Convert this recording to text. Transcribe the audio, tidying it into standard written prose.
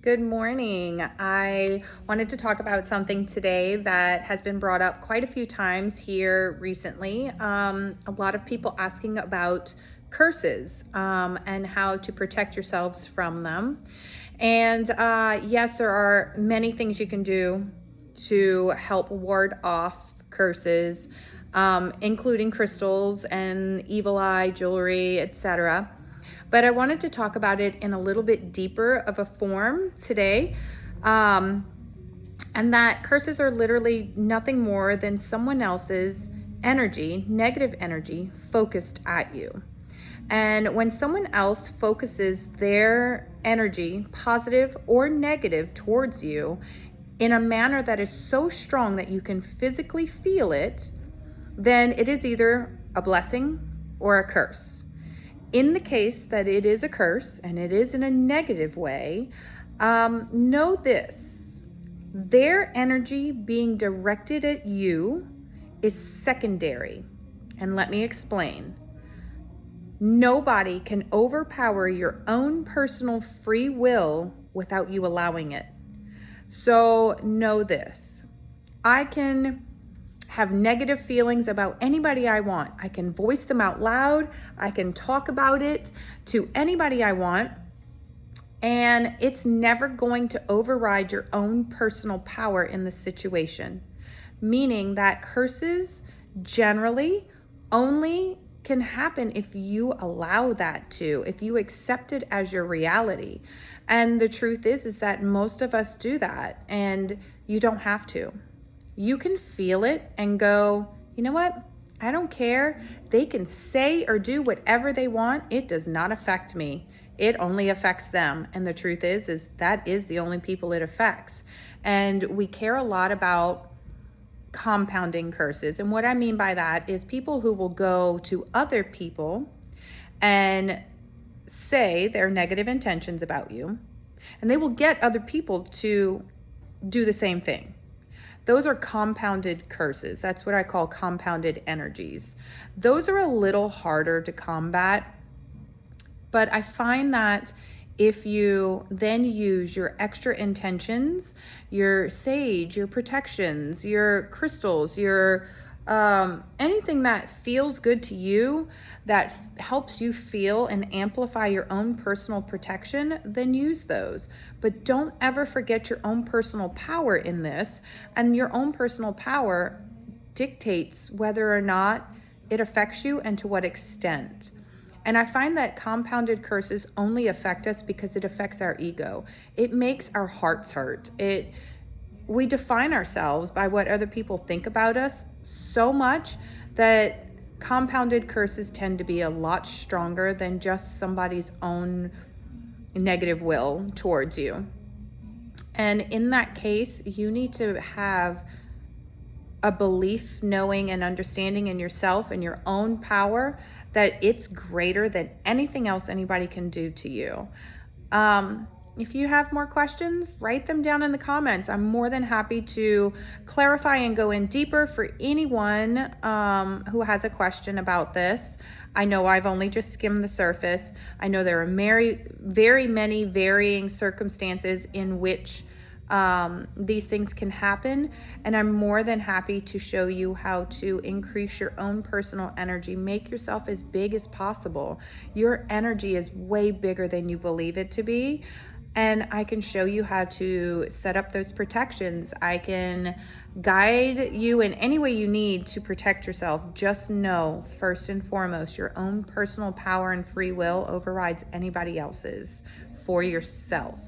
Good morning. I wanted to talk about something today that has been brought up quite a few times here recently. A lot of people asking about curses and how to protect yourselves from them. And yes, there are many things you can do to help ward off curses, including crystals and evil eye jewelry, etc. But I wanted to talk about it in a little bit deeper of a form today. Um, and that curses are literally nothing more than someone else's energy, negative energy, focused at you. And when someone else focuses their energy, positive or negative, towards you in a manner that is so strong that you can physically feel it, then it is either a blessing or a curse. In the case that it is a curse and it is in a negative way, know this: their energy being directed at you is secondary. And let me explain. Nobody can overpower your own personal free will without you allowing it. So know this: I can have negative feelings about anybody I want. I can voice them out loud. I can talk about it to anybody I want. And it's never going to override your own personal power in the situation. Meaning that curses generally only can happen if you allow that to, if you accept it as your reality. And the truth is that most of us do that, and you don't have to. You can feel it and go, you know what? I don't care. They can say or do whatever they want. It does not affect me. It only affects them. And the truth is that is the only people it affects. And we care a lot about compounding curses. And what I mean by that is people who will go to other people and say their negative intentions about you, and they will get other people to do the same thing. Those are compounded curses. That's what I call compounded energies. Those are a little harder to combat, but I find that if you then use your extra intentions, your sage, your protections, your crystals, your anything that feels good to you, that helps you feel and amplify your own personal protection, then use those. But don't ever forget your own personal power in this. And your own personal power dictates whether or not it affects you and to what extent. And I find that compounded curses only affect us because it affects our ego. It makes our hearts hurt. We define ourselves by what other people think about us so much that compounded curses tend to be a lot stronger than just somebody's own negative will towards you. And in that case, you need to have a belief, knowing, and understanding in yourself and your own power that it's greater than anything else anybody can do to you. If you have more questions, write them down in the comments. I'm more than happy to clarify and go in deeper for anyone who has a question about this. I know I've only just skimmed the surface. I know there are very many varying circumstances in which these things can happen, and I'm more than happy to show you how to increase your own personal energy. Make yourself as big as possible. Your energy is way bigger than you believe it to be, and I can show you how to set up those protections. I can guide you in any way you need to protect yourself. Just know, first and foremost, your own personal power and free will overrides anybody else's for yourself.